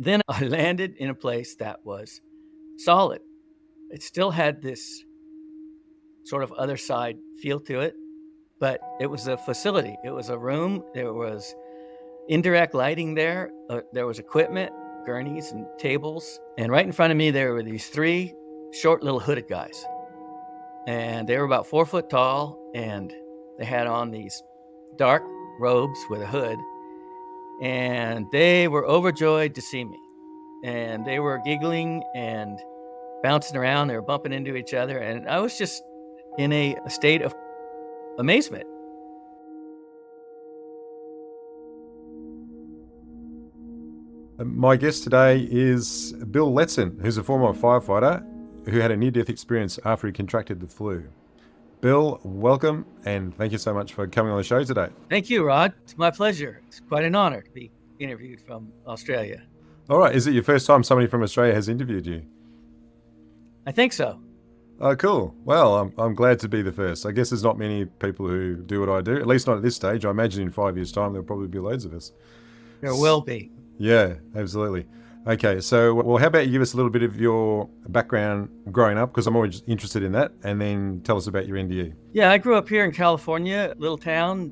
Then I landed in a place that was solid. It still had this sort of other side feel to it, but it was a facility. It was a room. There was indirect lighting there. There was equipment, gurneys and tables. And right in front of me, there were these three short little hooded guys. And they were about 4 foot tall, and they had on these dark robes with a hood. And they were overjoyed to see me. And they were giggling and bouncing around. They were bumping into each other. And I was just in a state of amazement. My guest today is Bill Letson, who's a former firefighter who had a near-death experience after he contracted the flu. Bill, welcome, and thank you so much for coming on the show today. Thank you, Rod. It's my pleasure. It's quite an honor to be interviewed from Australia. All right, is it your first time somebody from Australia has interviewed you? I think so. Oh, cool. Well, I'm glad to be the first. I guess there's not many people who do what I do, at least not at this stage. I imagine in 5 years' time, there'll probably be loads of us. There will be. Yeah, absolutely. Okay, so, well, how about you give us a little bit of your background growing up, because I'm always interested in that, and then tell us about your NDE. Yeah, I grew up here in California, little town,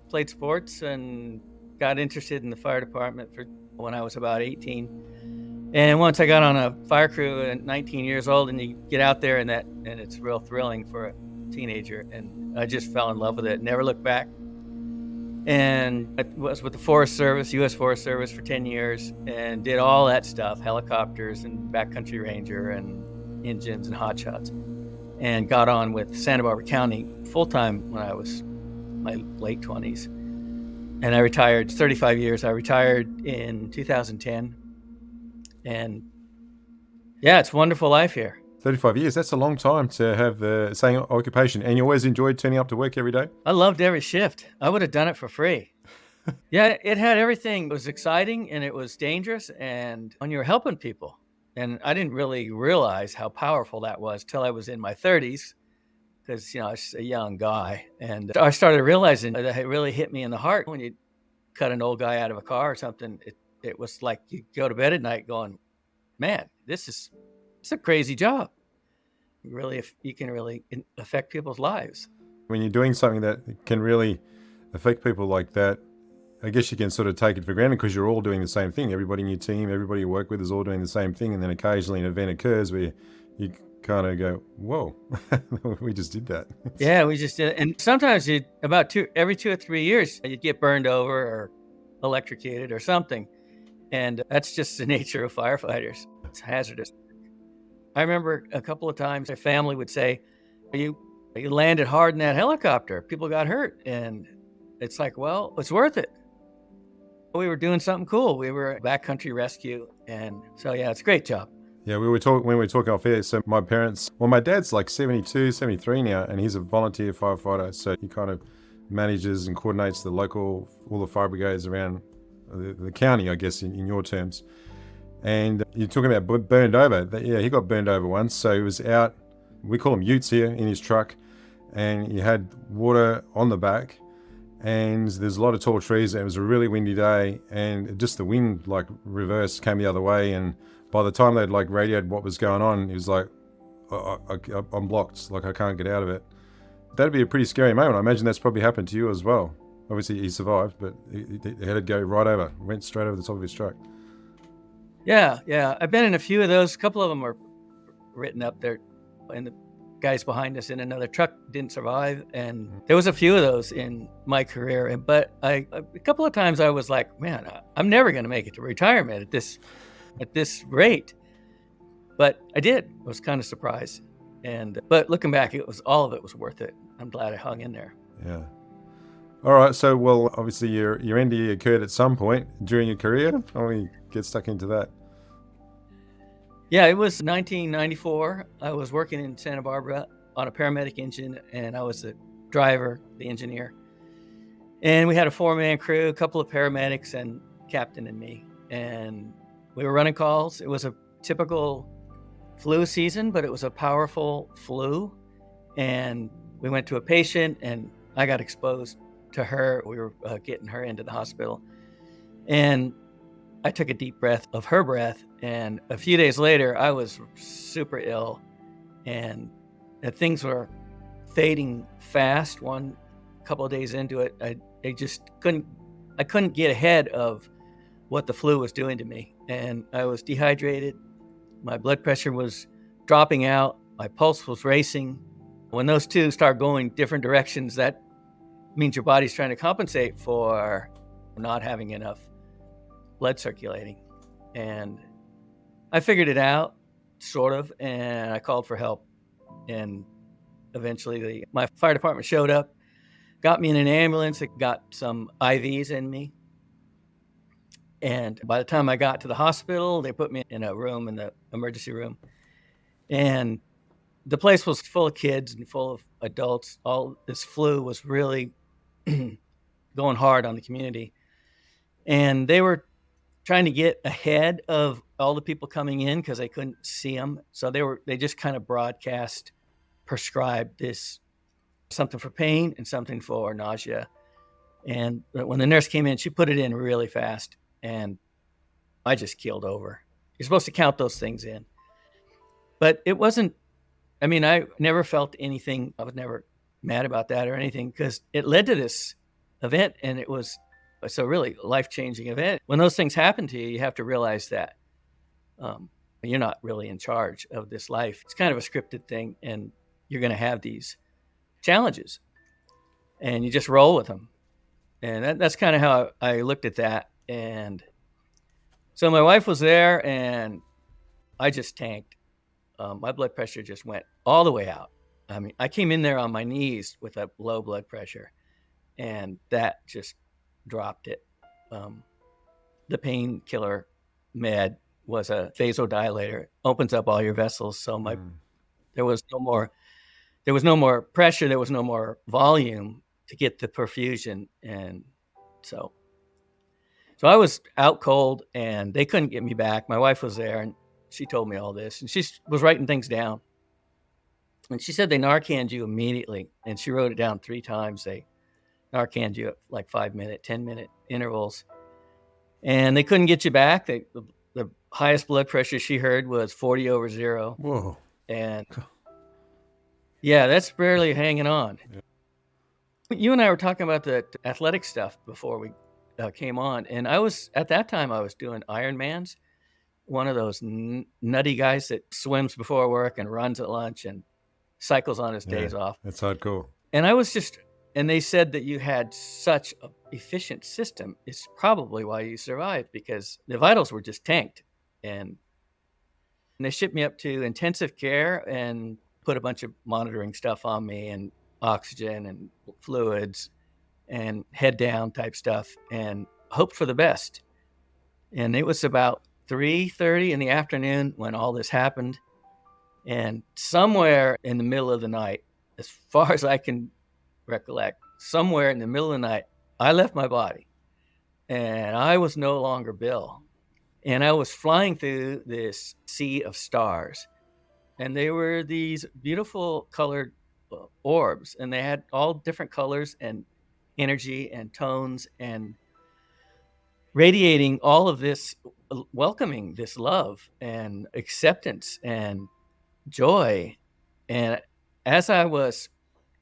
played sports, and got interested in the fire department when I was about 18. And once I got on a fire crew at 19 years old, and you get out there and it's real thrilling for a teenager, and I just fell in love with it, never looked back. And I was with the Forest Service, U.S. Forest Service for 10 years, and did all that stuff, helicopters and backcountry ranger and engines and hotshots, and got on with Santa Barbara County full-time when I was my late 20s. And I retired 35 years. I retired in 2010. And yeah, it's a wonderful life here. 35 years, that's a long time to have the same occupation. And you always enjoyed turning up to work every day? I loved every shift. I would have done it for free. Yeah, it had everything. It was exciting and it was dangerous, and when you were helping people. And I didn't really realize how powerful that was till I was in my 30s, because, I was a young guy. And I started realizing that it really hit me in the heart when you cut an old guy out of a car or something. It was like you go to bed at night going, man, it's a crazy job. Really, if you can really affect people's lives. When you're doing something that can really affect people like that, I guess you can sort of take it for granted because you're all doing the same thing. Everybody in your team, everybody you work with is all doing the same thing. And then occasionally an event occurs where you kind of go, whoa, we just did that. Yeah, we just did it. And sometimes every 2 or 3 years, you'd get burned over or electrocuted or something. And that's just the nature of firefighters. It's hazardous. I remember a couple of times my family would say, you landed hard in that helicopter. People got hurt. And it's like, well, it's worth it. We were doing something cool. We were backcountry rescue. And so, yeah, it's a great job. Yeah, when we were talking off air, so my dad's like 72, 73 now, and he's a volunteer firefighter. So he kind of manages and coordinates all the fire brigades around the county, I guess, in your terms. And you're talking about burned over. Yeah, he got burned over once. So he was out, we call them utes here, in his truck. And he had water on the back. And there's a lot of tall trees. And it was a really windy day. And just the wind, reversed, came the other way. And by the time they'd, radioed what was going on, he was like, I'm blocked. I can't get out of it. That'd be a pretty scary moment. I imagine that's probably happened to you as well. Obviously, he survived, but he had to go right over, went straight over the top of his truck. Yeah. I've been in a few of those. A couple of them are written up there, and the guys behind us in another truck didn't survive. And there was a few of those in my career. But a couple of times I was like, man, I'm never going to make it to retirement at this rate. But I did. I was kind of surprised. But looking back, all of it was worth it. I'm glad I hung in there. Yeah. All right. So, well, obviously your NDE occurred at some point during your career. Why don't we get stuck into that? Yeah, it was 1994. I was working in Santa Barbara on a paramedic engine, and I was the driver, the engineer. And we had a 4-man crew, a couple of paramedics, and captain and me. And we were running calls. It was a typical flu season, but it was a powerful flu. And we went to a patient, and I got exposed to her. We were getting her into the hospital. And I took a deep breath of her breath, and a few days later, I was super ill, and things were fading fast. One couple of days into it, I just couldn't get ahead of what the flu was doing to me, and I was dehydrated. My blood pressure was dropping out. My pulse was racing. When those two start going different directions, that means your body's trying to compensate for not having enough blood circulating. And I figured it out, sort of, and I called for help. And eventually my fire department showed up, got me in an ambulance, it got some IVs in me. And by the time I got to the hospital, they put me in a room, in the emergency room. And the place was full of kids and full of adults. All this flu was really going hard on the community. And they were trying to get ahead of all the people coming in because they couldn't see them. So they just kind of prescribed this, something for pain and something for nausea. And when the nurse came in, she put it in really fast, and I just keeled over. You're supposed to count those things in. But it wasn't, I mean, I never felt anything. I was never mad about that or anything, because it led to this event, and it's a really life-changing event. When those things happen to you, you have to realize that you're not really in charge of this life. It's kind of a scripted thing, and you're going to have these challenges, and you just roll with them. And that's kind of how I looked at that. And so my wife was there, and I just tanked. My blood pressure just went all the way out. I mean, I came in there on my knees with a low blood pressure, and that just dropped it. The painkiller med was a vasodilator. It opens up all your vessels. So there was no more pressure. There was no more volume to get the perfusion. And so I was out cold, and they couldn't get me back. My wife was there, and she told me all this, and she was writing things down. And she said they Narcaned you immediately, and she wrote it down 3 times. They Narcaned you at like 5-minute, 10-minute intervals, and they couldn't get you back. The highest blood pressure she heard was 40/0. Whoa. And yeah, that's barely hanging on. Yeah. You and I were talking about the athletic stuff before we came on, and at that time I was doing Ironmans, one of those nutty guys that swims before work and runs at lunch and cycles on his days off. That's hardcore. And they said that you had such an efficient system. It's probably why you survived, because the vitals were just tanked. And they shipped me up to intensive care and put a bunch of monitoring stuff on me, and oxygen and fluids and head down type stuff, and hoped for the best. And it was about 3:30 in the afternoon when all this happened. And somewhere in the middle of the night, as far as I can recollect, somewhere in the middle of the night, I left my body, and I was no longer Bill. And I was flying through this sea of stars, and they were these beautiful colored orbs, and they had all different colors and energy and tones, and radiating all of this, welcoming this love and acceptance and joy. And as I was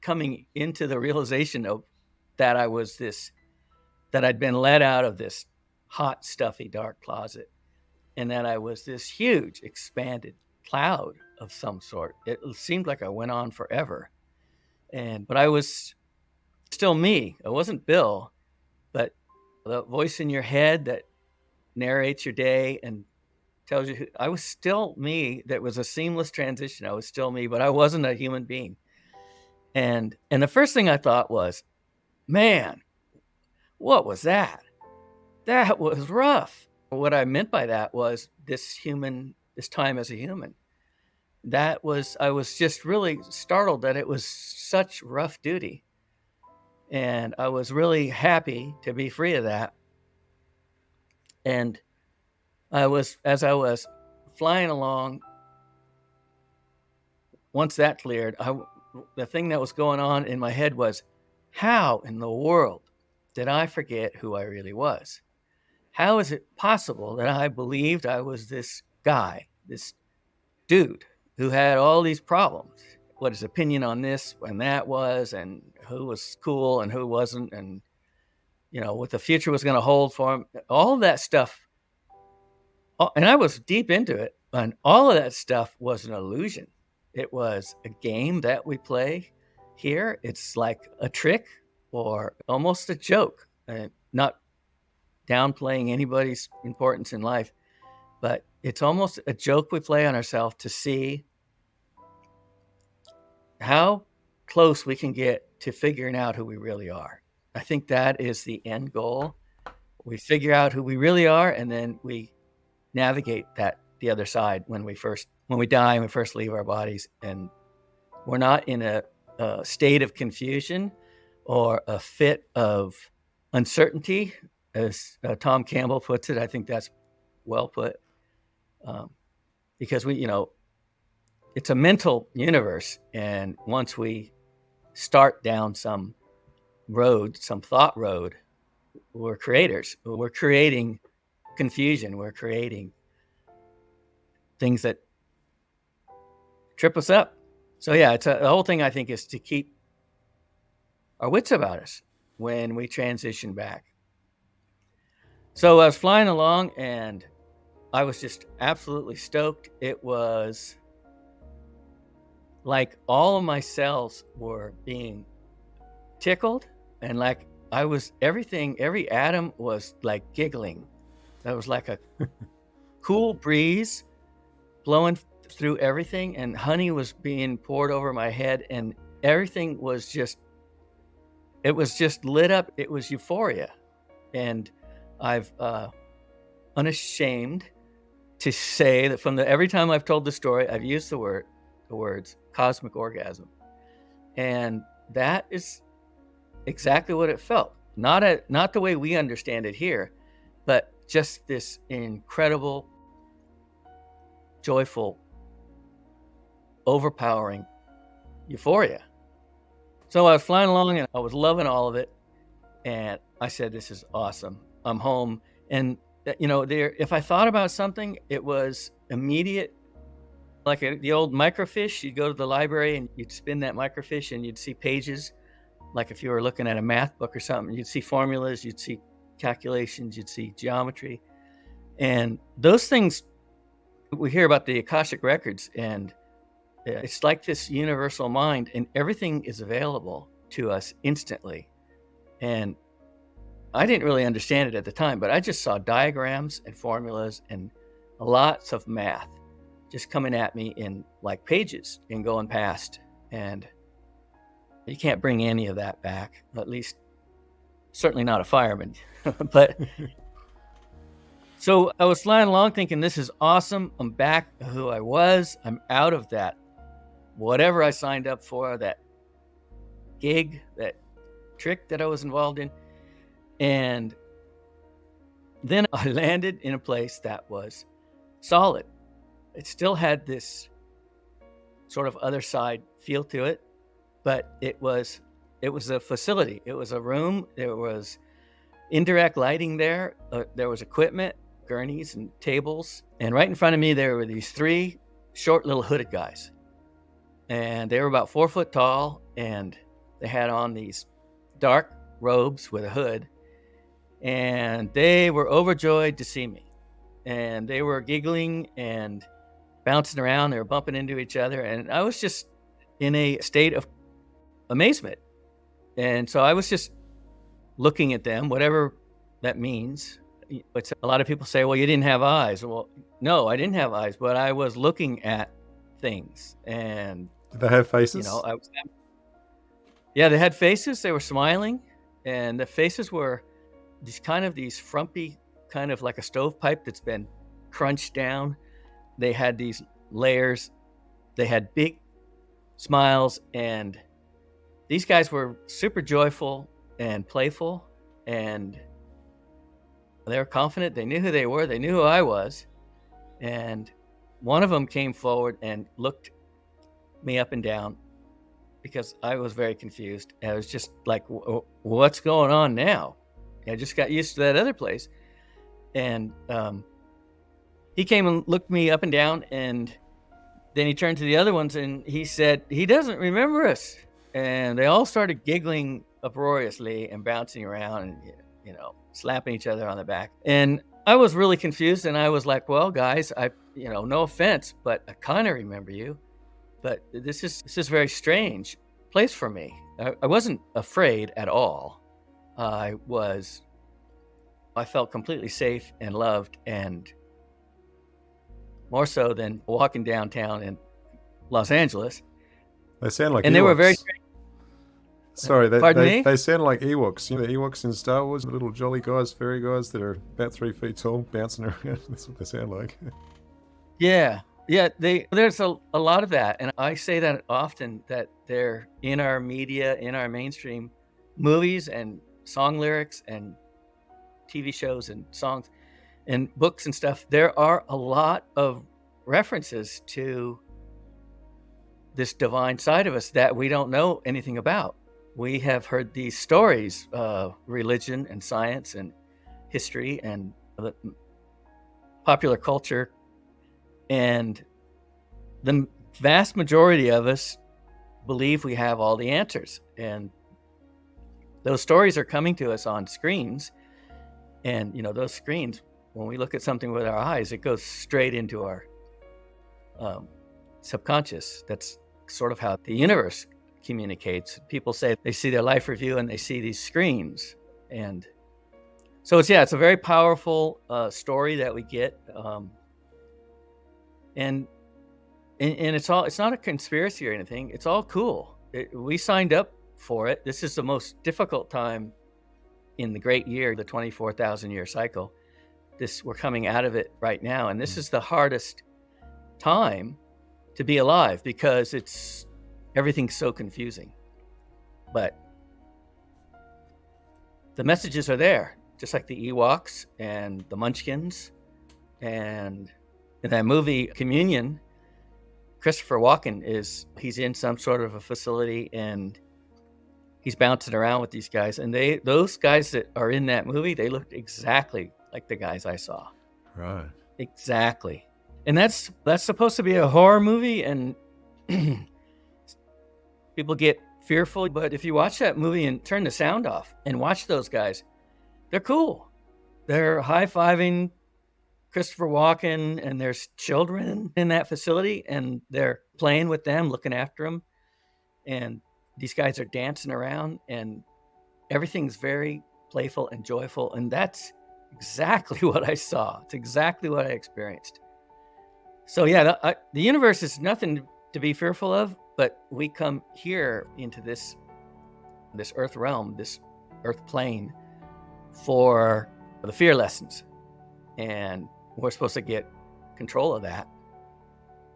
coming into the realization of that that I'd been let out of this hot, stuffy, dark closet, and that I was this huge, expanded cloud of some sort. It seemed like I went on forever. But I was still me. I wasn't Bill, but the voice in your head that narrates your day and tells you I was still me. That was a seamless transition. I was still me, but I wasn't a human being. And the first thing I thought was, man, what was that? That was rough. What I meant by that was this time as a human. I was just really startled that it was such rough duty. And I was really happy to be free of that. And as I was flying along, once that cleared, the thing that was going on in my head was, how in the world did I forget who I really was? how is it possible that I believed I was this guy, this dude who had all these problems? What his opinion on this and that was, and who was cool and who wasn't, and what the future was going to hold for him. All of that stuff, and I was deep into it, and all of that stuff was an illusion. It was a game that we play here. It's like a trick or almost a joke, and not downplaying anybody's importance in life, but it's almost a joke we play on ourselves to see how close we can get to figuring out who we really are. I think that is the end goal. We figure out who we really are, and then we navigate the other side when we die and we first leave our bodies, and we're not in a state of confusion or a fit of uncertainty, as Tom Campbell puts it. I think that's well put, because it's a mental universe, and once we start down some thought road, we're creators. We're creating confusion. We're creating things that trip us up. So yeah, the whole thing, I think, is to keep our wits about us when we transition back. So I was flying along, and I was just absolutely stoked. It was like all of my cells were being tickled, and like every atom was like giggling. That was like a cool breeze blowing through everything, and honey was being poured over my head, and everything was just lit up. It was euphoria. And I've unashamed to say that every time I've told the story, I've used the words cosmic orgasm. And that is exactly what it felt. Not the way we understand it here, but just this incredible, joyful, overpowering euphoria. So I was flying along, and I was loving all of it. And I said, this is awesome. I'm home. And if I thought about something, it was immediate. Like the old microfiche, you'd go to the library and you'd spin that microfiche, and you'd see pages. Like if you were looking at a math book or something, you'd see formulas, you'd see calculations, you'd see geometry. And those things, we hear about the Akashic records, and it's like this universal mind, and everything is available to us instantly. And I didn't really understand it at the time, but I just saw diagrams and formulas and lots of math just coming at me in like pages and going past. And you can't bring any of that back, at least certainly not a fireman. But so I was flying along thinking, this is awesome. I'm back to who I was. I'm out of that, whatever I signed up for, that gig, that trick that I was involved in. And then I landed in a place that was solid. It still had this sort of other side feel to it, but it was a facility. It was a room. There was indirect lighting there. There was equipment, gurneys and tables. And right in front of me, there were these three short little hooded guys. And they were about 4 foot tall, and they had on these dark robes with a hood. And they were overjoyed to see me. And they were giggling and bouncing around. They were bumping into each other. And I was just in a state of amazement. And so I was just looking at them, whatever that means. But a lot of people say, well, you didn't have eyes. Well, no, I didn't have eyes, but I was looking at things. And did they have faces? Yeah, they had faces. They were smiling, and the faces were these frumpy, kind of like a stovepipe that's been crunched down. They had these layers. They had big smiles, and these guys were super joyful and playful, and they were confident. They knew who they were. They knew who I was. And one of them came forward and looked me up and down, because I was very confused. I was just like, what's going on now? I just got used to that other place. And he came and looked me up and down, and then he turned to the other ones and he said, he doesn't remember us. And they all started giggling uproariously and bouncing around and, slapping each other on the back. And I was really confused, and I was like, well, guys, no offense, but I kind of remember you. But this is very strange place for me. I wasn't afraid at all. I felt completely safe and loved, and more so than walking downtown in Los Angeles. They sound like and Ewoks. They were very. Sorry, Pardon me? They sound like Ewoks. You know, the Ewoks in Star Wars, the little jolly guys, fairy guys that are about 3 feet tall, bouncing around. That's what they sound like. Yeah. There's a lot of that, and I say that often, that they're in our media, in our mainstream movies and song lyrics and TV shows and songs and books and stuff. There are a lot of references to this divine side of us that we don't know anything about. We have heard these stories, religion and science and history and the popular culture, and the vast majority of us believe we have all the answers. And those stories are coming to us on screens. And, those screens, when we look at something with our eyes, it goes straight into our subconscious. That's sort of how the universe communicates. People say they see their life review and they see these screens. And so it's a very powerful story that we get. And it's not a conspiracy or anything. It's all cool. We signed up for it. This is the most difficult time in the great year, the 24,000 year cycle. We're coming out of it right now. And this is the hardest time to be alive because everything's so confusing. But the messages are there, just like the Ewoks and the Munchkins. And in that movie, Communion, Christopher Walken he's in some sort of a facility and he's bouncing around with these guys. And those guys that are in that movie, they looked exactly like the guys I saw. Right. Exactly. And that's supposed to be a horror movie, and people get fearful. But if you watch that movie and turn the sound off and watch those guys, they're cool. They're high-fiving Christopher Walken, and there's children in that facility, and they're playing with them, looking after them. And these guys are dancing around, and everything's very playful and joyful. And that's exactly what I saw. It's exactly what I experienced. So the universe is nothing to be fearful of, but we come here into this earth realm, this earth plane, for the fear lessons. And we're supposed to get control of that.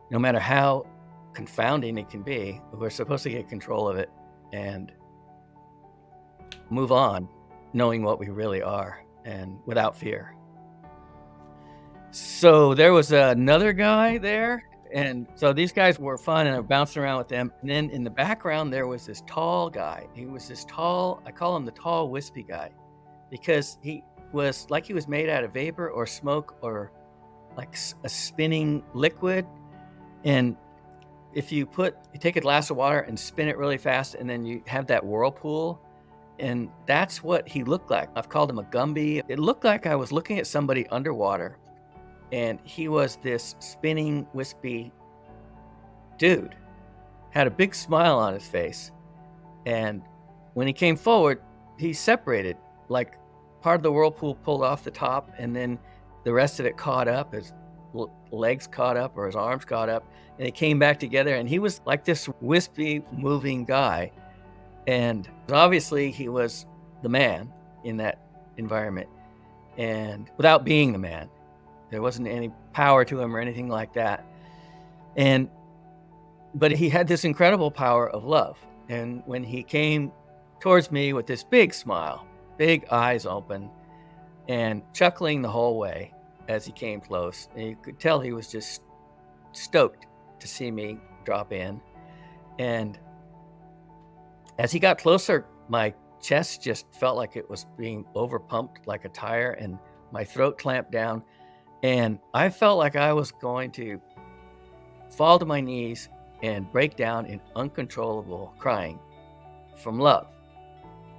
No matter how confounding it can be, we're supposed to get control of it and move on, knowing what we really are and without fear. So there was another guy there, and so these guys were fun, and I bounced around with them. And then in the background, there was this tall guy. He was this tall, I call him the tall wispy guy, because he was like he was made out of vapor or smoke or like a spinning liquid. And if you take a glass of water and spin it really fast, and then you have that whirlpool, and that's what he looked like. I've called him a Gumby. It looked like I was looking at somebody underwater, and he was this spinning, wispy dude, had a big smile on his face. And when he came forward, he separated, like part of the whirlpool pulled off the top, and then the rest of it caught up, his legs caught up or his arms caught up, and it came back together. And he was like this wispy, moving guy. And obviously he was the man in that environment, and without being the man. There wasn't any power to him or anything like that. But he had this incredible power of love. And when he came towards me with this big smile, big eyes open, and chuckling the whole way as he came close, and you could tell he was just stoked to see me drop in. And as he got closer, my chest just felt like it was being overpumped like a tire, and my throat clamped down, and I felt like I was going to fall to my knees and break down in uncontrollable crying from love.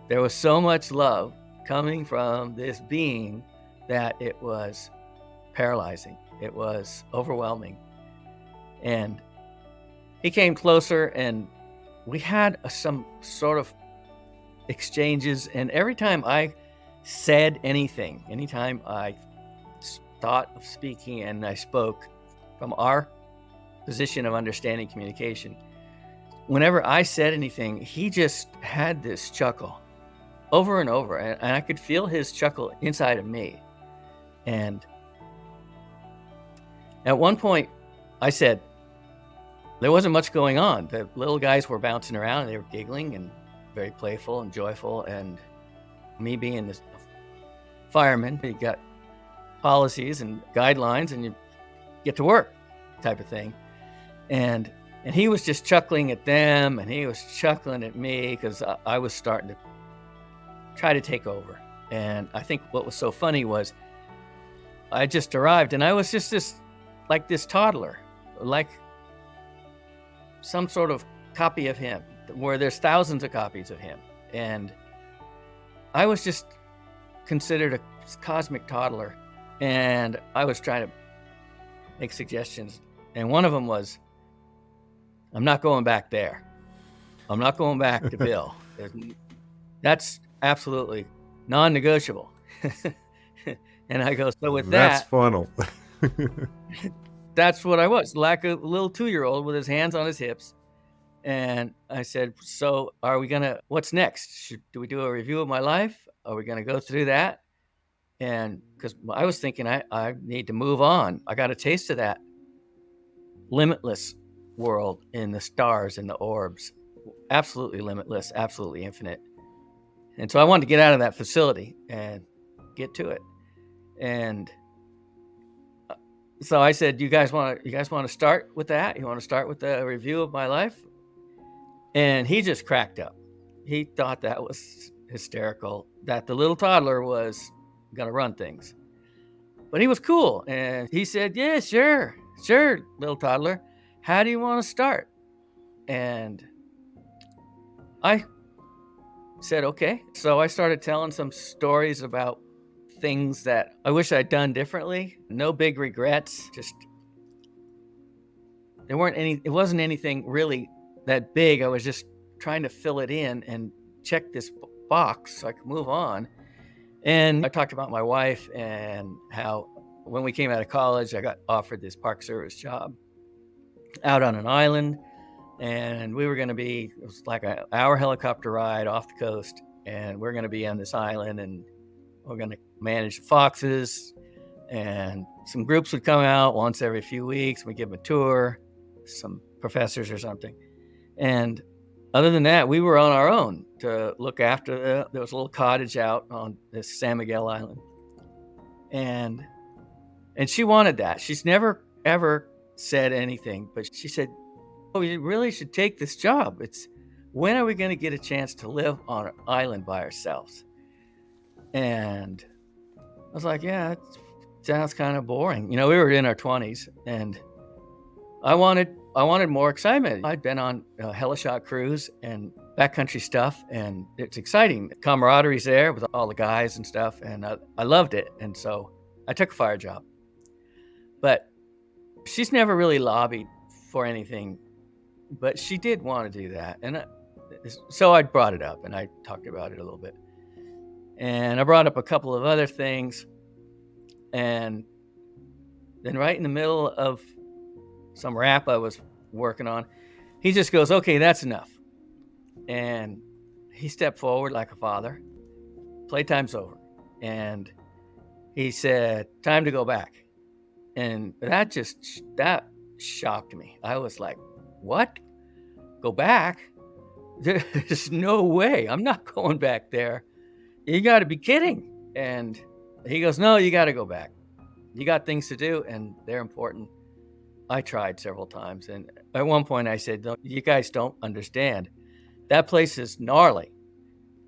There was so much love coming from this being that it was paralyzing. It was overwhelming. And he came closer, and we had some sort of exchanges. And every time I said anything, anytime I thought of speaking and I spoke from our position of understanding communication, whenever I said anything, he just had this chuckle over and over. And I could feel his chuckle inside of me. And at one point, I said, there wasn't much going on. The little guys were bouncing around and they were giggling and very playful and joyful. And me being this fireman, you got policies and guidelines and you get to work type of thing. And he was just chuckling at them, and he was chuckling at me because I was starting to try to take over. And I think what was so funny was I just arrived and I was just this toddler, like some sort of copy of him, where there's thousands of copies of him. And I was just considered a cosmic toddler, and I was trying to make suggestions. And one of them was, I'm not going back there. I'm not going back to Bill. That's absolutely non-negotiable. And I go, so with that's that, final. that's what I was, like a little 2-year-old with his hands on his hips. And I said, so what's next? Do we do a review of my life? Are we going to go through that? And because I was thinking I need to move on. I got a taste of that limitless world in the stars and the orbs, absolutely limitless, absolutely infinite. And so I wanted to get out of that facility and get to it. And so I said, you guys want to start with that? You want to start with the review of my life? And he just cracked up. He thought that was hysterical, that the little toddler was going to run things. But he was cool. And he said, yeah, sure, little toddler. How do you want to start? And I said, okay. So I started telling some stories about things that I wish I'd done differently. No big regrets. Just, it wasn't anything really that big. I was just trying to fill it in and check this box so I could move on. And I talked about my wife and how when we came out of college, I got offered this park service job out on an island, and we were going to be, it was like an hour helicopter ride off the coast, and we're going to be on this island, and we're going to manage the foxes, and some groups would come out once every few weeks. We give them a tour, some professors or something. And other than that, we were on our own to look after there was a little cottage out on this San Miguel Island. And she wanted that. She's never, ever said anything, but she said, oh, you really should take this job. When are we going to get a chance to live on an island by ourselves? And I was like, yeah, it sounds kind of boring. We were in our 20s, and I wanted more excitement. I'd been on a heli-shot cruise and backcountry stuff, and it's exciting. The camaraderie's there with all the guys and stuff, and I loved it. And so I took a fire job. But she's never really lobbied for anything, but she did want to do that. And so I brought it up, and I talked about it a little bit. And I brought up a couple of other things. And then right in the middle of some rap I was working on, he just goes, okay, that's enough. And he stepped forward like a father. Playtime's over. And he said, time to go back. And that shocked me. I was like, what? Go back? There's no way. I'm not going back there. You got to be kidding. And he goes, no, you got to go back. You got things to do, and they're important. I tried several times. And at one point I said, no, you guys don't understand. That place is gnarly.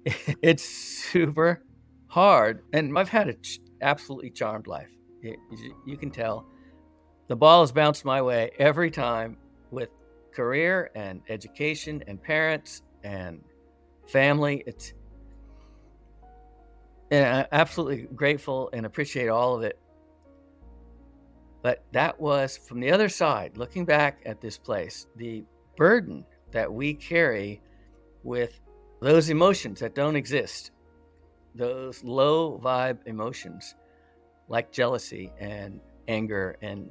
It's super hard. And I've had absolutely charmed life. You can tell. The ball has bounced my way every time with career and education and parents and family. And I'm absolutely grateful and appreciate all of it. But that was from the other side, looking back at this place, the burden that we carry with those emotions that don't exist, those low vibe emotions like jealousy and anger, and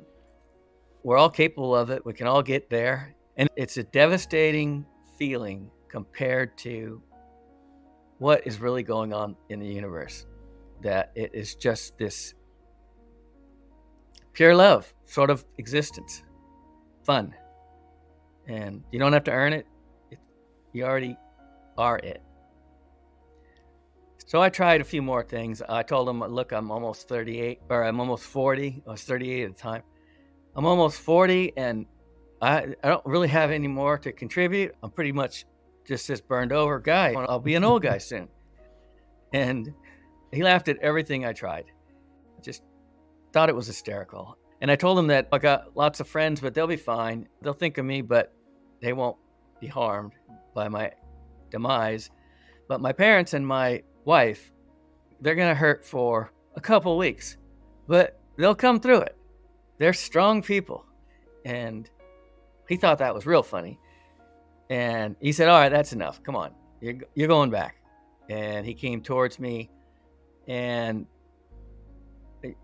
we're all capable of it. We can all get there. And it's a devastating feeling compared to what is really going on in the universe, that it is just this pure love sort of existence, fun. And you don't have to earn it. You already are it. So I tried a few more things. I told them, look, I'm almost 38, or I'm almost 40. I was 38 at the time. I'm almost 40, and I don't really have any more to contribute. I'm pretty much just this burned over guy. I'll be an old guy soon. And he laughed at everything I tried. Just thought it was hysterical. And I told him that I got lots of friends, but they'll be fine. They'll think of me, but they won't be harmed by my demise. But my parents and my wife, they're going to hurt for a couple weeks, but they'll come through it. They're strong people. And he thought that was real funny. And he said, all right, that's enough. Come on, you're going back. And he came towards me, and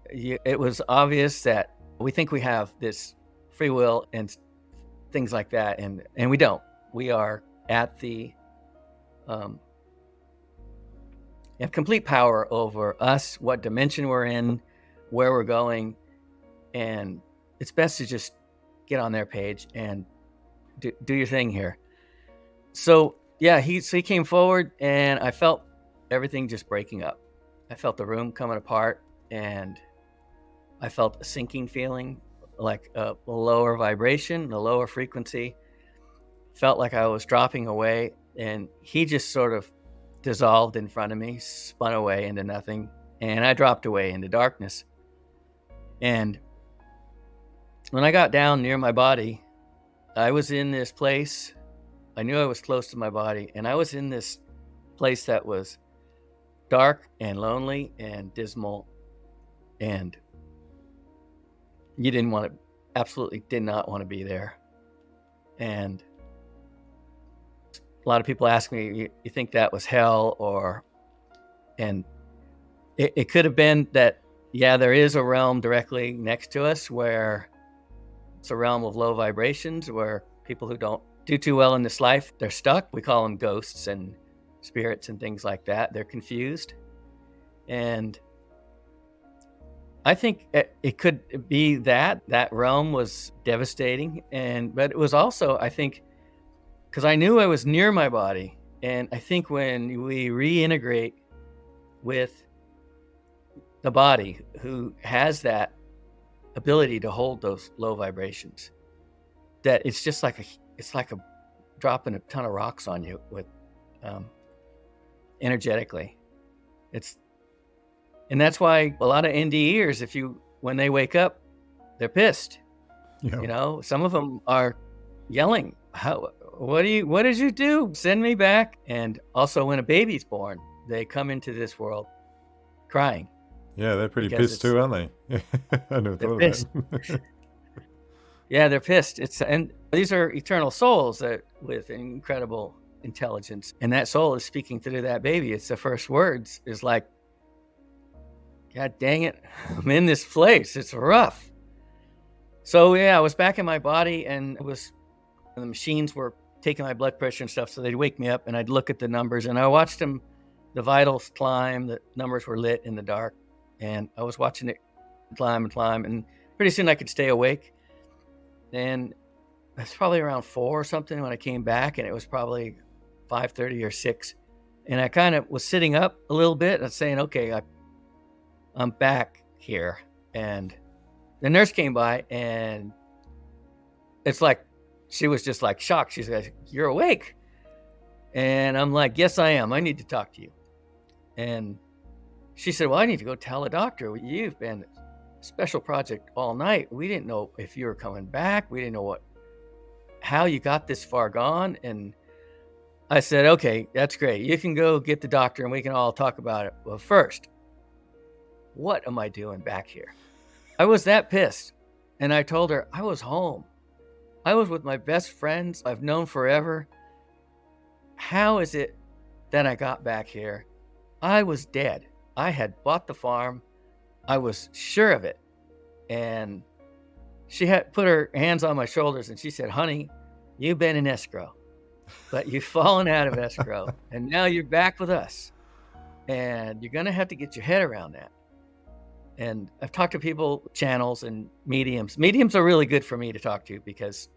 it was obvious that we think we have this free will and things like that. And we don't. We are at the have complete power over us, what dimension we're in, where we're going. And it's best to just get on their page and do your thing here. So yeah, he came forward, and I felt everything just breaking up. I felt the room coming apart, and I felt a sinking feeling, like a lower vibration, a lower frequency. Felt like I was dropping away, and he just sort of dissolved in front of me, spun away into nothing, and I dropped away into darkness. And when I got down near my body, I was in this place. I knew I was close to my body, and I was in this place that was dark and lonely and dismal, and you absolutely did not want to be there. And a lot of people ask me, you think that was hell? And it could have been that, yeah, there is a realm directly next to us where it's a realm of low vibrations, where people who don't do too well in this life, they're stuck. We call them ghosts and spirits and things like that. They're confused. And I think it could be that realm was devastating. But it was also, I think, because I knew I was near my body. And I think when we reintegrate with the body, who has that ability to hold those low vibrations, that it's just like a dropping a ton of rocks on you with energetically. And that's why a lot of NDEers, when they wake up, they're pissed. Yeah. You know, some of them are yelling, what did you do? Send me back. And also when a baby's born, they come into this world crying. Yeah, they're pretty pissed too, aren't they? I never thought of that. Yeah, they're pissed. And these are eternal souls with incredible intelligence. And that soul is speaking through that baby. It's the first words is like, God dang it, I'm in this place. It's rough. So yeah, I was back in my body, and the machines were taking my blood pressure and stuff. So they'd wake me up, and I'd look at the numbers, and I watched them, the vitals climb, the numbers were lit in the dark, and I was watching it climb and climb, and pretty soon I could stay awake. And it's probably around 4 or something when I came back, and it was probably 5:30 or 6. And I kind of was sitting up a little bit and saying, okay, I'm back here. And the nurse came by, and it's like, she was just like shocked. She's like, you're awake? And I'm like, yes, I am. I need to talk to you. And she said, well, I need to go tell the doctor. You've been a special project all night. We didn't know if you were coming back. We didn't know how you got this far gone. And I said, okay, that's great. You can go get the doctor and we can all talk about it. Well, first, what am I doing back here? I was that pissed. And I told her I was home. I was with my best friends I've known forever. How is it that I got back here? I was dead. I had bought the farm. I was sure of it. And she had put her hands on my shoulders and she said, honey, you've been in escrow, but you've fallen out of escrow and now you're back with us. And you're going to have to get your head around that. And I've talked to people, channels and mediums. Mediums are really good for me to talk to because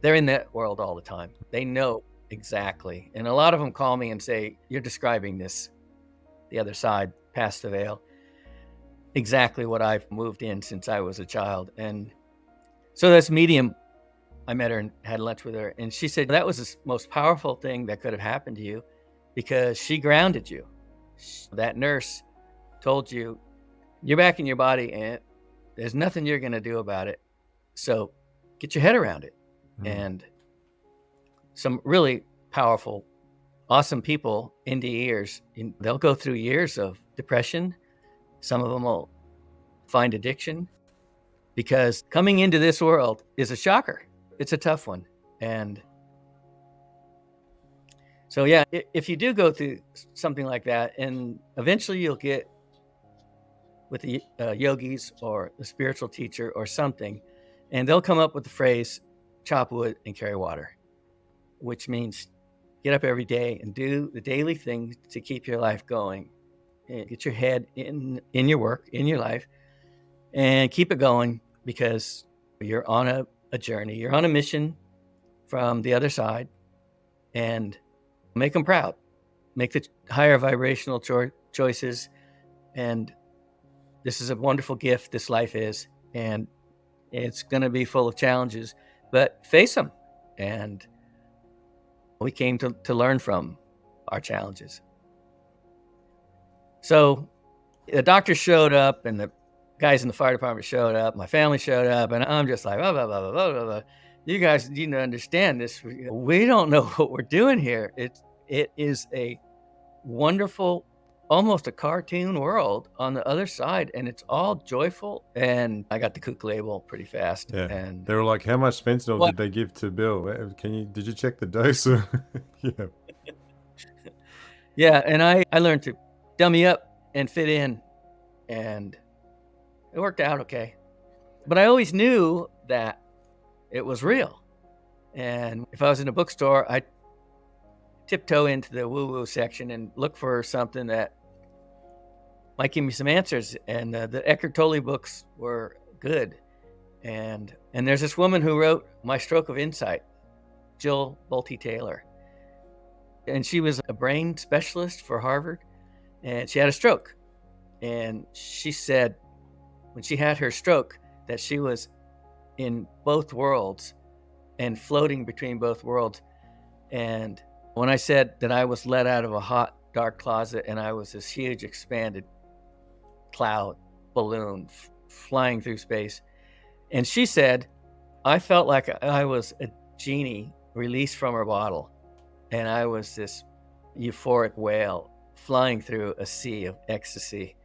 they're in that world all the time. They know exactly. And a lot of them call me and say, you're describing this, the other side, past the veil, exactly what I've moved in since I was a child. And so this medium, I met her and had lunch with her. And she said, that was the most powerful thing that could have happened to you because she grounded you. That nurse told you, you're back in your body and there's nothing you're going to do about it. So get your head around it. And some really powerful, awesome people, NDEers, they'll go through years of depression. Some of them will find addiction because coming into this world is a shocker. It's a tough one. And so, yeah, if you do go through something like that, and eventually you'll get with the yogis or the spiritual teacher or something, and they'll come up with the phrase, chop wood and carry water, which means get up every day and do the daily things to keep your life going. And get your head in your work, in your life, and keep it going because you're on a journey. You're on a mission from the other side, and make them proud. Make the higher vibrational choices. And this is a wonderful gift, this life is, and it's going to be full of challenges, but face them. And we came to learn from our challenges. So the doctor showed up and the guys in the fire department showed up, my family showed up, and I'm just like, blah, blah, blah, blah, blah, blah. You guys need to understand this. We don't know what we're doing here. It is a wonderful, almost a cartoon world on the other side, and it's all joyful. And I got the Kook label pretty fast. Yeah. And they were like, how much fentanyl did they give to Bill? Did you check the dose? Yeah. Yeah. And I learned to dummy up and fit in, and it worked out okay. But I always knew that it was real. And if I was in a bookstore, I'd tiptoe into the woo-woo section and look for something that might give me some answers. And the Eckhart Tolle books were good. And there's this woman who wrote My Stroke of Insight, Jill Bolte Taylor. And she was a brain specialist for Harvard, and she had a stroke. And she said when she had her stroke that she was in both worlds and floating between both worlds. And when I said that I was let out of a hot, dark closet and I was this huge expanded cloud balloon flying through space. And she said, I felt like I was a genie released from her bottle. And I was this euphoric whale flying through a sea of ecstasy.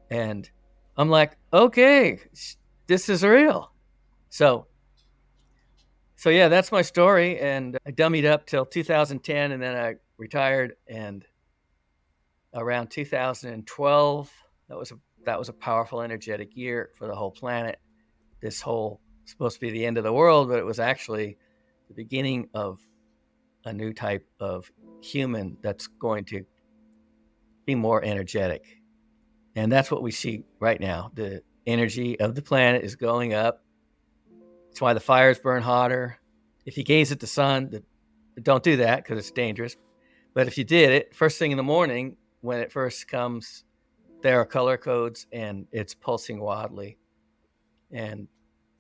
And I'm like, okay, this is real. So yeah, that's my story. And I dummied up till 2010, and then I retired. And around 2012, that was a powerful, energetic year for the whole planet. This whole supposed to be the end of the world, but it was actually the beginning of a new type of human that's going to be more energetic. And that's what we see right now. The energy of the planet is going up. That's why the fires burn hotter. If you gaze at the sun, don't do that because it's dangerous. But if you did it first thing in the morning, when it first comes, there are color codes and it's pulsing wildly. And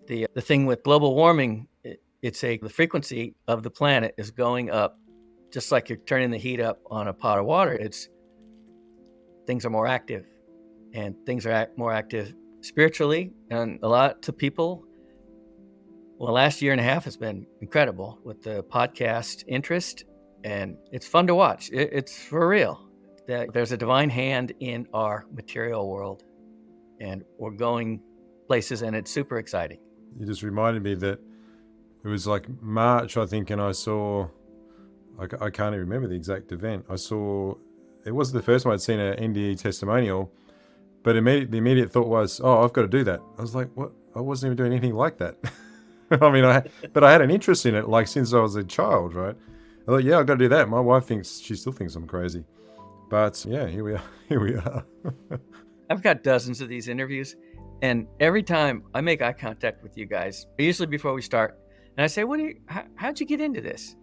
the thing with global warming, the frequency of the planet is going up, just like you're turning the heat up on a pot of water. Things are more active. and things are more active spiritually, and a lot to people. Well, last year and a half has been incredible with the podcast interest, and it's fun to watch. It's for real that there's a divine hand in our material world, and we're going places, and it's super exciting. You just reminded me that it was like March, I think, and I saw, I can't even remember the exact event. I saw, it wasn't the first time I'd seen an NDE testimonial, but the immediate thought was, oh, I've got to do that. I was like, what? I wasn't even doing anything like that. I mean, but I had an interest in it, like since I was a child, right? I thought, yeah, I've got to do that. My wife she still thinks I'm crazy. But yeah, here we are. Here we are. I've got dozens of these interviews, and every time I make eye contact with you guys, usually before we start, and I say, how'd you get into this?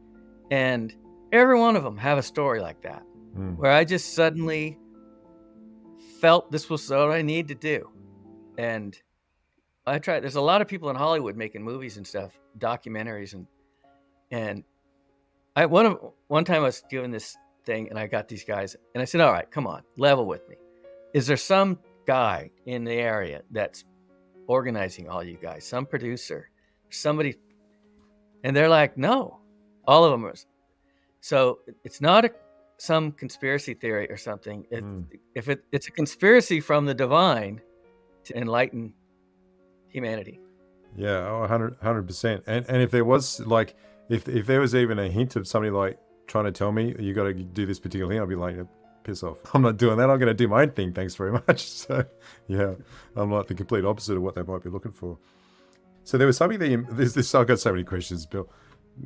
And every one of them have a story like that, where I just suddenly felt this was what I need to do. And I tried. There's a lot of people in Hollywood making movies and stuff, documentaries, and one time I was doing this thing, and I got these guys, and I said, all right, come on, level with me. Is there some guy in the area that's organizing all you guys, some producer, somebody? And they're like, no, all of them are. So it's not some conspiracy theory or something. It's a conspiracy from the divine to enlighten humanity. Yeah, 100%. And if there was like, if there was even a hint of somebody like trying to tell me you got to do this particular thing, I'd be like, piss off. I'm not doing that. I'm going to do my own thing. Thanks very much. So yeah, I'm like the complete opposite of what they might be looking for. So there was something that I've got so many questions, Bill.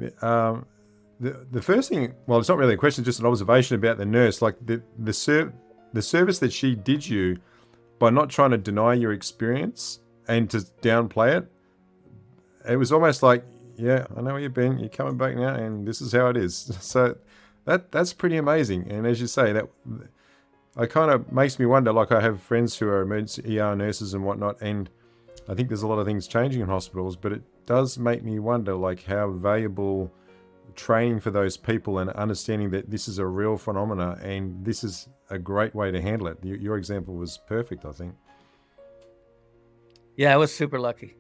The first thing, well, it's not really a question, just an observation about the nurse, like the service that she did you by not trying to deny your experience and to downplay it. It was almost like, yeah, I know where you've been. You're coming back now, and this is how it is. So that's pretty amazing. And as you say, that it kind of makes me wonder. Like I have friends who are emergency ER nurses and whatnot, and I think there's a lot of things changing in hospitals, but it does make me wonder, like how valuable training for those people and understanding that this is a real phenomena and this is a great way to handle it. Your example was perfect, I think. Yeah, I was super lucky.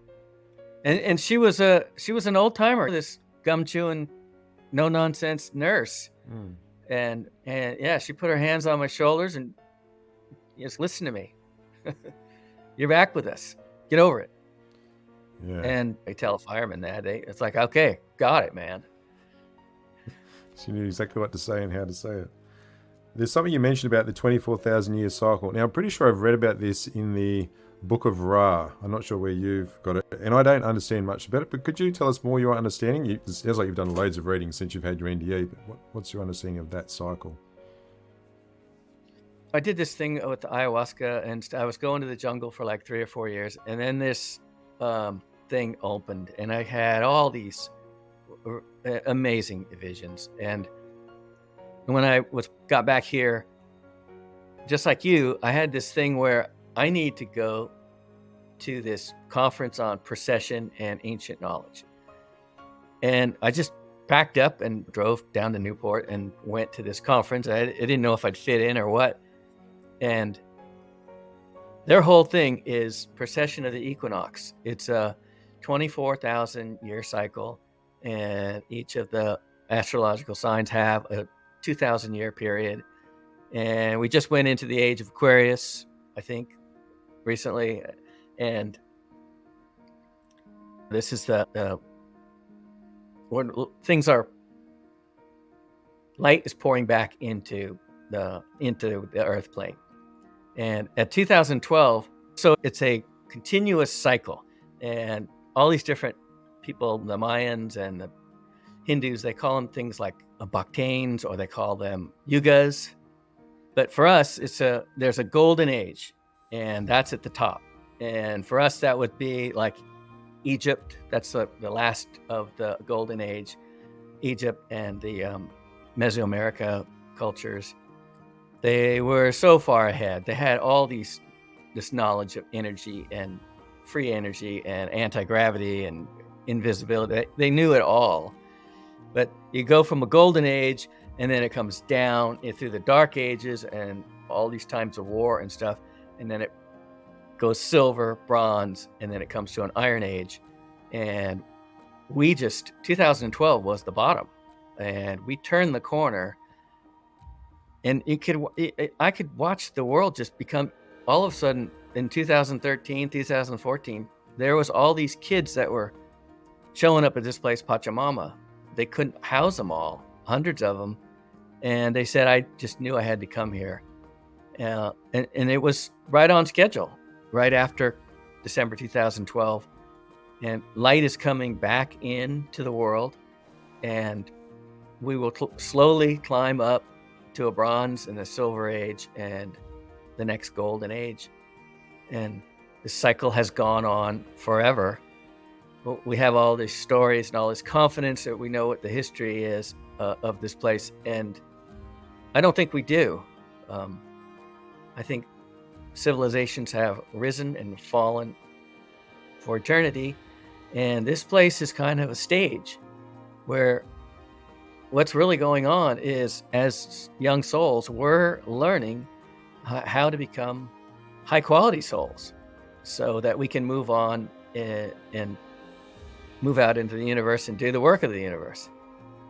And she was an old timer, this gum chewing, no nonsense nurse. And yeah, she put her hands on my shoulders and just listen to me. You're back with us. Get over it. Yeah. And I tell a fireman that it's like, okay, got it, man. She knew exactly what to say and how to say it. There's something you mentioned about the 24,000 year cycle. Now, I'm pretty sure I've read about this in the Book of Ra. I'm not sure where you've got it. And I don't understand much about it, but could you tell us more your understanding? It sounds like you've done loads of reading since you've had your NDE, but what's your understanding of that cycle? I did this thing with the ayahuasca, and I was going to the jungle for like 3 or 4 years, and then this thing opened, and I had all these amazing visions. And when I got back here, just like you, I had this thing where I need to go to this conference on procession and ancient knowledge. And I just packed up and drove down to Newport and went to this conference. I didn't know if I'd fit in or what. And their whole thing is precession of the equinox. It's a 24,000 year cycle, and each of the astrological signs have a 2,000 year period. And we just went into the age of Aquarius, I think, recently. And this is when things are, light is pouring back into the earth plane. And at 2012, so it's a continuous cycle, and all these different people, the Mayans and the Hindus, they call them things like Bhaktanes, or they call them yugas. But for us, there's a golden age, and that's at the top. And for us, that would be like Egypt. That's the last of the golden age, Egypt and the Mesoamerica cultures. They were so far ahead. They had all this knowledge of energy and free energy and anti-gravity and invisibility. They knew it all. But you go from a golden age, and then it comes down through the dark ages and all these times of war and stuff. and then it goes silver, bronze, and then it comes to an iron age. And 2012 was the bottom, and we turned the corner, and I could watch the world just become, all of a sudden in 2013, 2014, there was all these kids that were showing up at this place, Pachamama. They couldn't house them all, hundreds of them. And they said, I just knew I had to come here. And it was right on schedule, right after December 2012. And light is coming back into the world. And we will slowly climb up to a bronze and a silver age and the next golden age. And the cycle has gone on forever. We have all these stories and all this confidence that we know what the history is of this place. And I don't think we do. I think civilizations have risen and fallen for eternity. And this place is kind of a stage where what's really going on is, as young souls, we're learning how to become high quality souls so that we can move on and move out into the universe and do the work of the universe.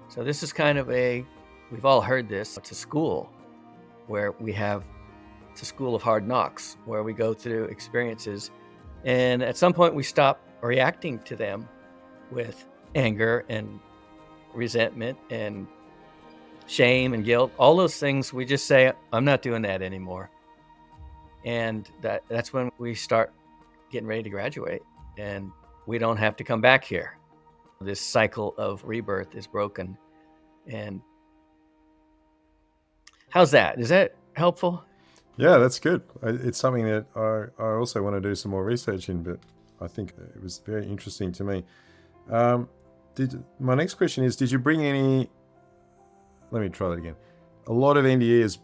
So this is kind of we've all heard this, it's a school where it's a school of hard knocks, where we go through experiences, and at some point we stop reacting to them with anger and resentment and shame and guilt, all those things. We just say, I'm not doing that anymore. And that's when we start getting ready to graduate, and we don't have to come back here. This cycle of rebirth is broken. And how's that? Is that helpful? Yeah, that's good. It's something that I also want to do some more research in, but I think it was very interesting to me. My next question is, did you bring any, let me try that again. A lot of NDEs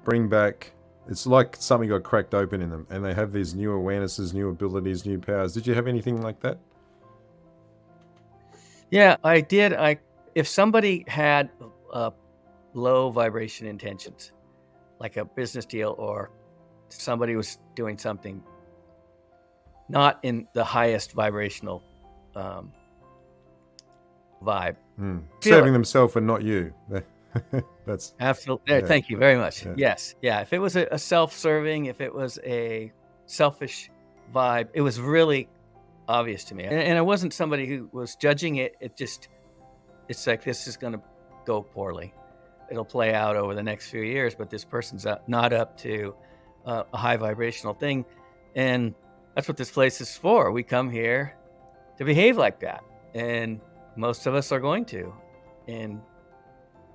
bring back, it's like something got cracked open in them, and they have these new awarenesses, new abilities, new powers. Did you have anything like that? Yeah, I did. If somebody had low vibration intentions, like a business deal, or somebody was doing something not in the highest vibrational vibe. Serving themselves and not you. That's absolutely. Yeah. Thank you very much. Yeah. Yes. Yeah. If it was a self-serving, if it was a selfish vibe, it was really obvious to me. And it wasn't somebody who was judging it. It's like, this is going to go poorly. It'll play out over the next few years, but this person's not up to a high vibrational thing. And that's what this place is for. We come here to behave like that. And most of us are going to. And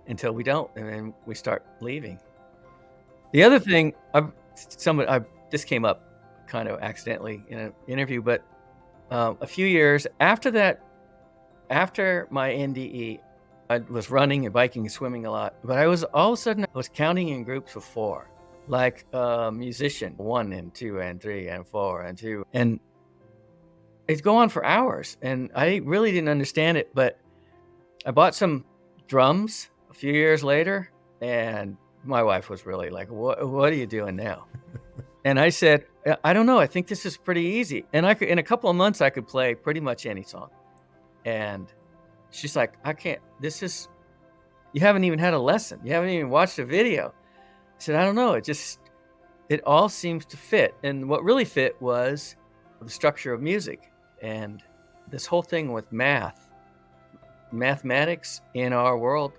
until we don't, and then we start leaving. The other thing, this came up kind of accidentally in an interview, but a few years after that, after my NDE, I was running and biking and swimming a lot, but I was all of a sudden, I was counting in groups of 4, like a musician, 1 and 2 and 3 and 4 and 2. And it'd go on for hours, and I really didn't understand it, but I bought some drums a few years later, and my wife was really like, what are you doing now? And I said, I don't know. I think this is pretty easy. And in a couple of months, I could play pretty much any song. And she's like, I can't, you haven't even had a lesson. You haven't even watched a video. I said, I don't know. It all seems to fit. And what really fit was the structure of music and this whole thing with mathematics in our world.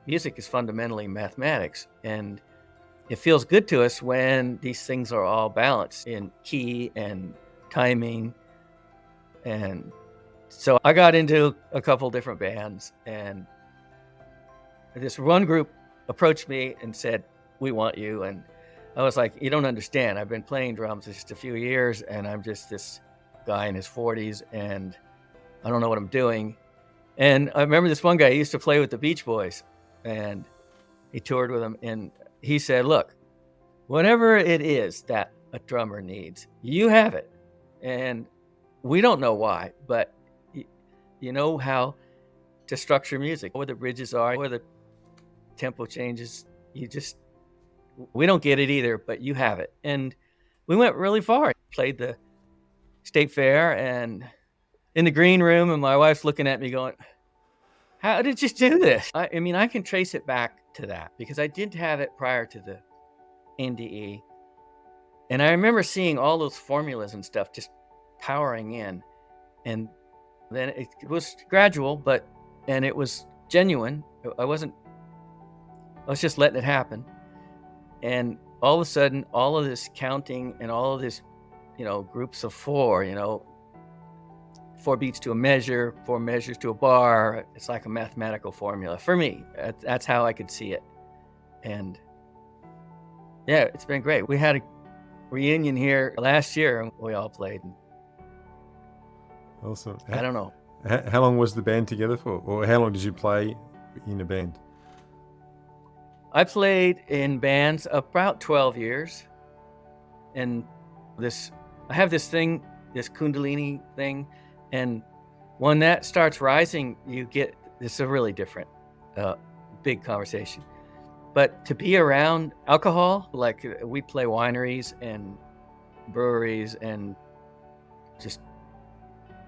Music is fundamentally mathematics, and it feels good to us when these things are all balanced in key and timing. And so I got into a couple different bands, and this one group approached me and said, we want you. And I was like, you don't understand. I've been playing drums just a few years, and I'm just this guy in his 40s, and I don't know what I'm doing. And I remember this one guy, he used to play with the Beach Boys, and he toured with them. And he said, look, whatever it is that a drummer needs, you have it. And we don't know why, but you know how to structure music, where the bridges are, where the tempo changes. You just we don't get it either, but you have it. And we went really far. Played the state fair and in the green room, and my wife's looking at me going, how did you do this? I mean, I can trace it back to that because I did have it prior to the NDE. And I remember seeing all those formulas and stuff just powering in. And then it was gradual, and it was genuine. I was just letting it happen. And all of a sudden, all of this counting and all of this, groups of 4, 4 beats to a measure, 4 measures to a bar. It's like a mathematical formula for me. That's how I could see it. And yeah, it's been great. We had a reunion here last year and we all played. Awesome. I don't know. How long was the band together for? Or how long did you play in a band? I played in bands about 12 years. And I have this thing, this Kundalini thing. And when that starts rising, it's a really different, big conversation. But to be around alcohol, like we play wineries and breweries and just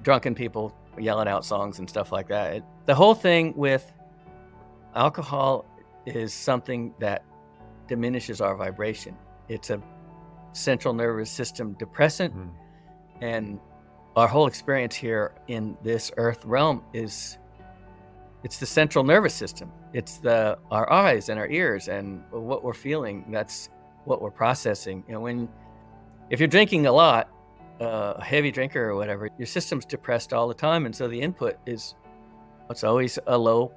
drunken people yelling out songs and stuff like that. The whole thing with alcohol is something that diminishes our vibration. It's a central nervous system depressant. And our whole experience here in this earth realm it's the central nervous system. It's our eyes and our ears and what we're feeling. That's what we're processing. And if you're drinking a lot, a heavy drinker or whatever, your system's depressed all the time. And so the input it's always a low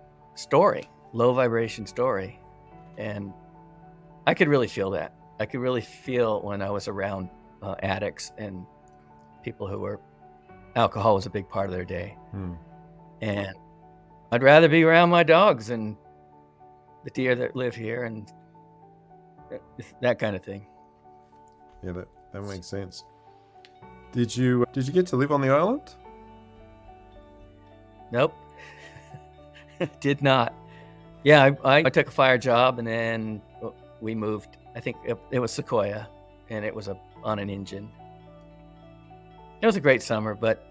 vibration story. And I could really feel that. I could really feel when I was around addicts and people who were alcohol was a big part of their day. And I'd rather be around my dogs and the deer that live here and that kind of thing. Yeah, that makes sense. Did you get to live on the island? Nope. Did not. Yeah, I took a fire job and then we moved. I think it was Sequoia and it was on an engine. It was a great summer, but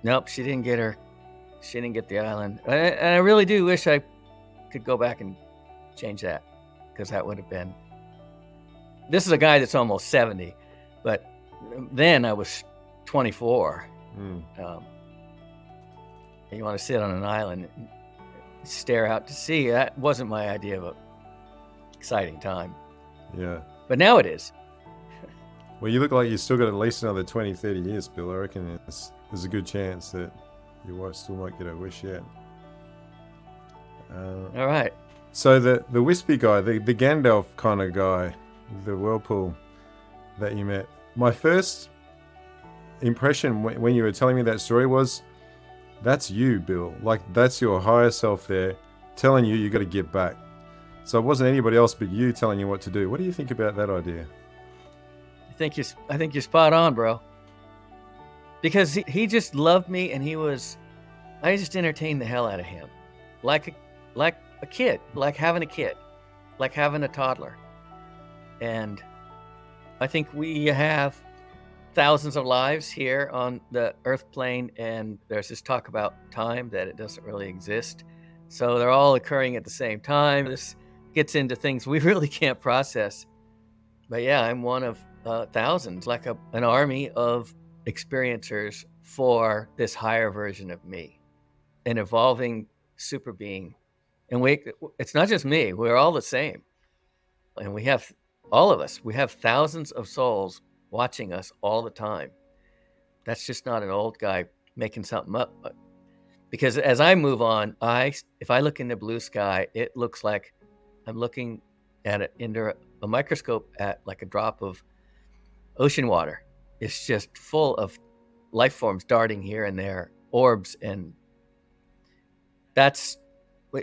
nope, she didn't get the island. And I really do wish I could go back and change that, because that would have been. This is a guy that's almost 70, but then I was 24. You want to sit on an island and stare out to sea. That wasn't my idea of an exciting time. Yeah. But now it is. Well, you look like you still got at least another 20, 30 years, Bill. I reckon there's a good chance that your wife still might get her wish yet. All right. So the Wispy guy, the Gandalf kind of guy, the whirlpool that you met, my first impression when you were telling me that story was, that's you, Bill. Like, that's your higher self there telling you got to get back. So it wasn't anybody else but you telling you what to do. What do you think about that idea? I think you're spot on, bro. Because he just loved me, and I just entertained the hell out of him, like a kid, like having a toddler. And I think we have thousands of lives here on the Earth plane, and there's this talk about time that it doesn't really exist. So they're all occurring at the same time. This gets into things we really can't process. But yeah, I'm one of thousands, like an army of experiencers for this higher version of me, an evolving super being. And it's not just me, we're all the same. And all of us, we have thousands of souls watching us all the time. That's just not an old guy making something up. Because as I move on, if I look in the blue sky, it looks like I'm looking at it under a microscope at like a drop of ocean water. It's just full of life forms darting here and there, orbs, and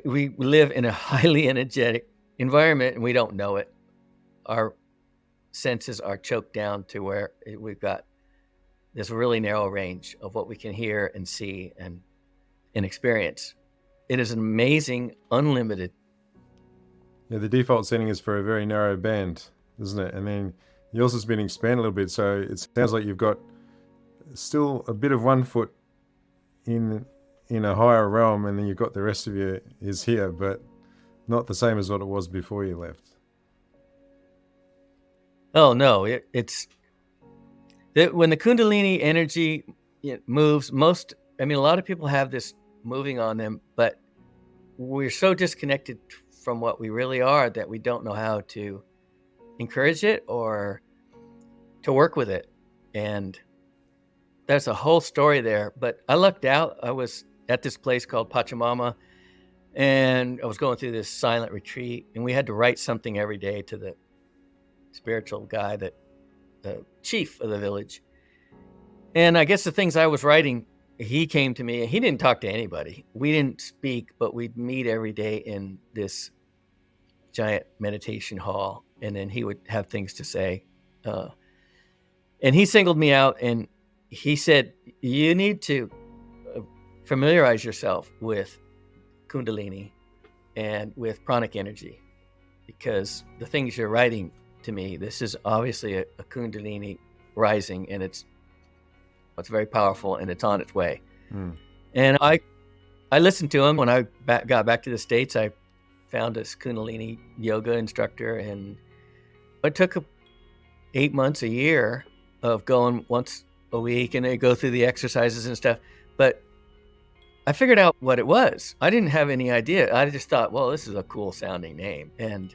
we live in a highly energetic environment, and we don't know it. Our senses are choked down to where we've got this really narrow range of what we can hear and see and experience. It is an amazing, unlimited. Yeah, the default setting is for a very narrow band. isn't it? And then yours has been expanded a little bit. So it sounds like you've got still a bit of one foot in a higher realm, and then you've got the rest of you is here, but not the same as what it was before you left. Oh no, it's when the Kundalini energy moves. A lot of people have this moving on them, but we're so disconnected from what we really are that we don't know how to encourage it or to work with it. And there's a whole story there. But I lucked out. I was at this place called Pachamama, and I was going through this silent retreat, and we had to write something every day to the spiritual guy, the chief of the village. And I guess the things I was writing, he came to me. He didn't talk to anybody. We didn't speak, but we'd meet every day in this giant meditation hall, and then he would have things to say. And he singled me out, and he said, you need to familiarize yourself with Kundalini and with pranic energy, because the things you're writing to me, this is obviously a Kundalini rising, and it's very powerful, and it's on its way. And I listened to him. When I got back to the States, I found this Kundalini yoga instructor, and it took 8 months, a year of going once a week, and they go through the exercises and stuff. But I figured out what it was. I didn't have any idea. I just thought, well, this is a cool sounding name. And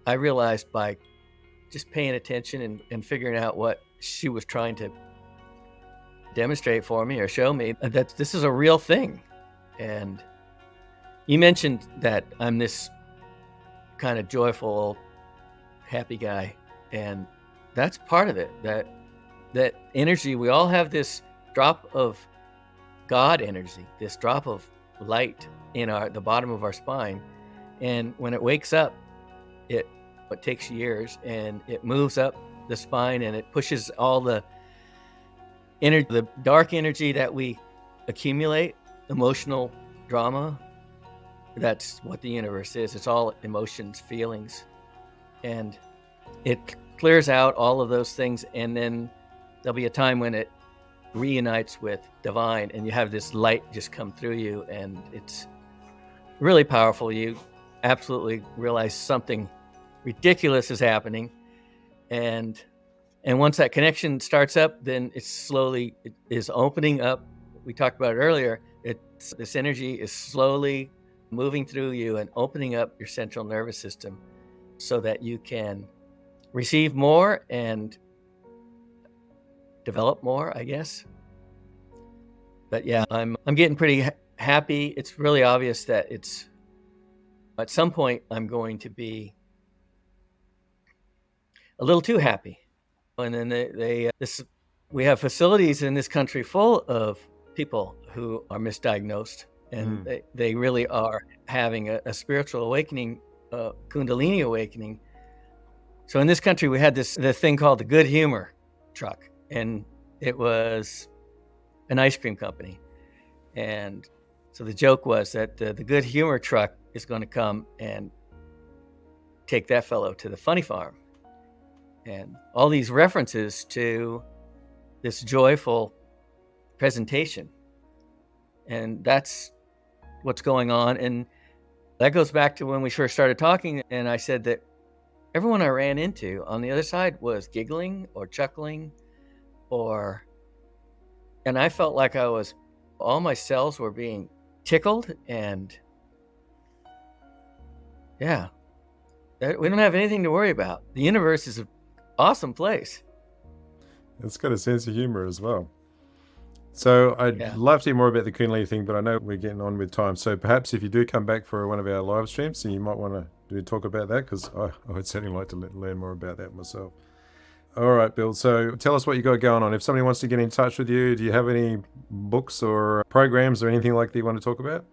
I realized by just paying attention and figuring out what she was trying to demonstrate for me or show me, that this is a real thing. And you mentioned that I'm this kind of joyful, happy guy, and that's part of it. That energy, we all have this drop of God energy, this drop of light in the bottom of our spine, and when it wakes up, it takes years, and it moves up the spine, and it pushes all the dark energy that we accumulate, emotional drama. That's what the universe is. It's all emotions, feelings, and it clears out all of those things, and then there'll be a time when it reunites with divine, and you have this light just come through you, and it's really powerful. You absolutely realize something ridiculous is happening, and once that connection starts up, then it is opening up. We talked about it earlier. This energy is slowly moving through you and opening up your central nervous system so that you can receive more and develop more, I guess. But yeah, I'm getting pretty happy. It's really obvious that at some point I'm going to be a little too happy. And then we have facilities in this country full of people who are misdiagnosed, and they really are having a spiritual awakening, Kundalini awakening. So in this country, we had the thing called the Good Humor truck, and it was an ice cream company. And so the joke was that the Good Humor truck is going to come and take that fellow to the funny farm. And all these references to this joyful presentation. And that's what's going on. And that goes back to when we first started talking. And I said that everyone I ran into on the other side was giggling or chuckling, and I felt like all my cells were being tickled. And yeah, we don't have anything to worry about. The universe is awesome place. It's got a sense of humor as well. So I'd love to hear more about the Kundalini thing, but I know we're getting on with time. So perhaps if you do come back for one of our live streams, so you might want to talk about that, because I would certainly like to learn more about that myself. All right, Bill. So tell us what you got going on. If somebody wants to get in touch with you, do you have any books or programs or anything like that you want to talk about?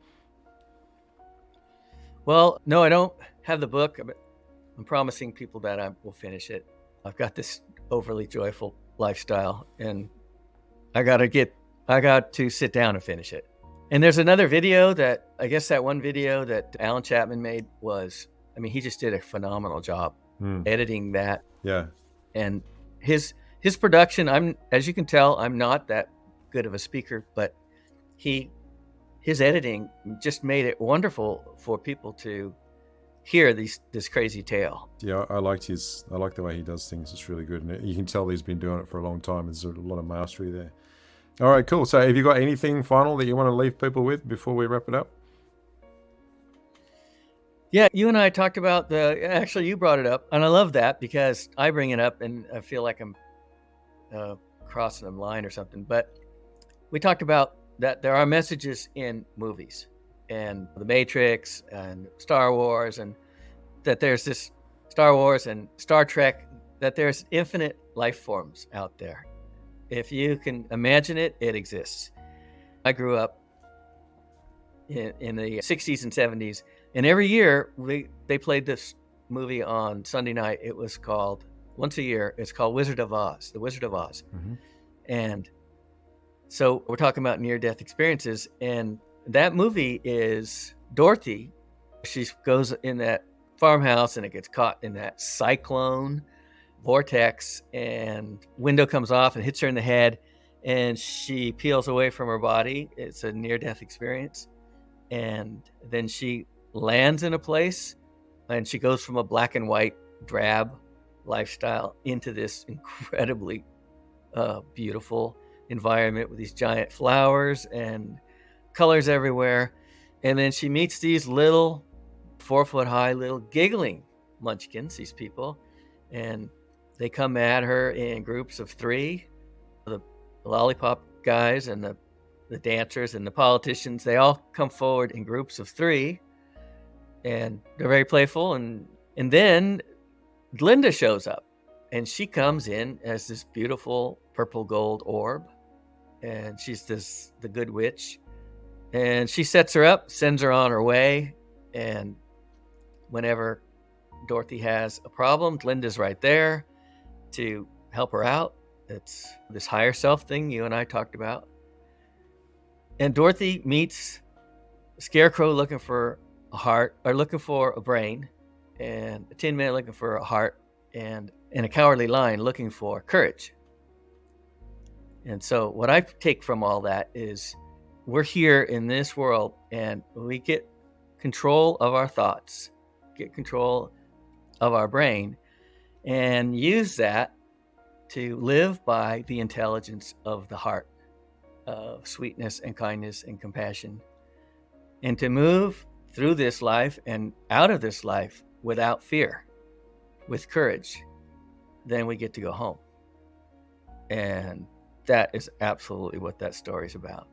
Well, no, I don't have the book. I'm promising people that I will finish it. I've got this overly joyful lifestyle, and I got to sit down and finish it. And there's another video that one video that Alan Chapman made he just did a phenomenal job editing that. Yeah. And his production, as you can tell, I'm not that good of a speaker, but his editing just made it wonderful for people to hear this crazy tale. Yeah, I like the way he does things. It's really good, and you can tell he's been doing it for a long time. There's a lot of mastery there. All right, cool. So have you got anything final that you want to leave people with before we wrap it up? Yeah, you and I talked about actually you brought it up, and I love that because I bring it up and I feel like I'm crossing a line or something. But we talked about that there are messages in movies and The Matrix and Star Wars, and that there's this Star Wars and Star Trek, that there's infinite life forms out there. If you can imagine it, it exists. I grew up in the 60s and 70s, and every year they played this movie on Sunday night. It was called, once a year, it's called Wizard of Oz, The Wizard of Oz. Mm-hmm. And so we're talking about near-death experiences, and that movie is Dorothy. She goes in that farmhouse and it gets caught in that cyclone vortex, and window comes off and hits her in the head, and she peels away from her body. It's a near-death experience. And then she lands in a place, and she goes from a black and white drab lifestyle into this incredibly beautiful environment with these giant flowers and colors everywhere. And then she meets these little 4-foot high little giggling munchkins, these people, and they come at her in groups of 3. The lollipop guys and the dancers and the politicians, they all come forward in groups of 3, and they're very playful. And then Glinda shows up, and she comes in as this beautiful purple gold orb, and she's the good witch, and she sets her up, sends her on her way. And whenever Dorothy has a problem, Glinda's right there to help her out. It's this higher self thing you and I talked about. And Dorothy meets Scarecrow looking for a heart, or looking for a brain, and a Tin Man looking for a heart, and a Cowardly Lion looking for courage. And so what I take from all that is we're here in this world, and we get control of our thoughts, get control of our brain, and use that to live by the intelligence of the heart, of sweetness and kindness and compassion, and to move through this life and out of this life without fear, with courage. Then we get to go home. And that is absolutely what that story's about.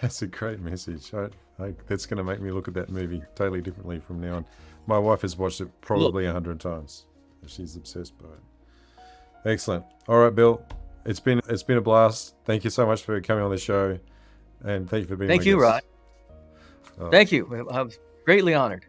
That's a great message. That's going to make me look at that movie totally differently from now on. My wife has watched it probably 100 times. She's obsessed by it. Excellent. All right, Bill. It's been a blast. Thank you so much for coming on the show, and thank you for being. Thank you, Rod. Oh. Thank you. I was greatly honored.